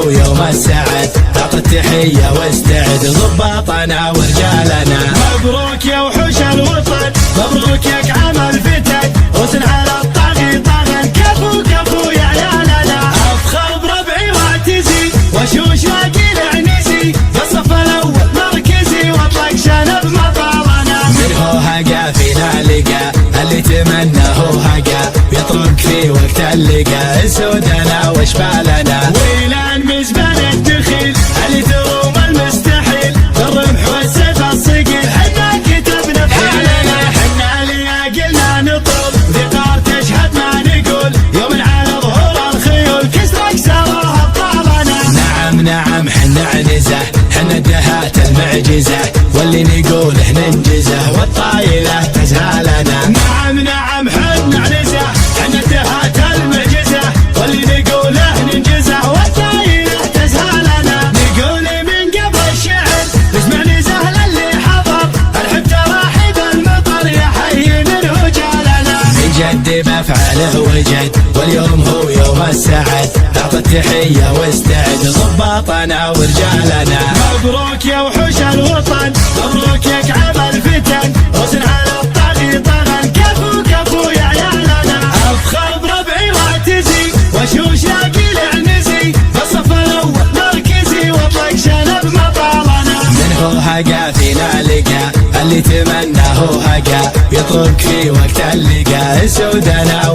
هو يوم السعد، تعطي التحية واستعد ضباطنا ورجالنا. مبروك يا وحوش الوطن، مبروك يا كعام الفتن، حسن على الطاغي طاغن، كفو كفو يا عيالنا. افخر بربعي واعتزي وشوش واقي العنزي، بالصف الاول مركزي واطلق شنب مطالنا. من هو هقا فينا لقى، اللي تمنى هو هقا، بيطرق في وقت اللقى سودنا واشبالنا. ويلان مزبان الدخيل اللي تروم المستحيل، بالرمح والسيف الصقيل حنا كتبنا بحالنا. حنا اللي قلنا نطل ذكار تشهد ما نقول، يوم على ظهور الخيول كسرك سراها ابطالنا. نعم نعم حنا عنزه، حنا الدهات المعجزه، واللي نقوله ننجزه والطايله تزهالنا. نعم نعم حنا عنزه، حنا الدهات المعجزه، واللي نقوله ننجزه والطايله تزهالنا. نقول من قبل الشعر اسمع نزهل اللي حضر، الحب تراحب المطر يا حي من رجالنا. يجد مفعله وجد، واليوم هو يوم السعد، تعطي التحية واستعد ضباطنا ورجالنا. مبروك يا وحوش الوطن، مبروك يا كعام الفتن، حسن على الطاغي طاغن، كفو كفو يا عيالنا. افخر بربعي واعتزي وشوش لاقي العنزي، بالصف الاول مركزي واطلق شنب مطالنا. من هو هقا فينا لقى، اللي تمنى هو هقا، بيطرق في وقت اللقى سودنا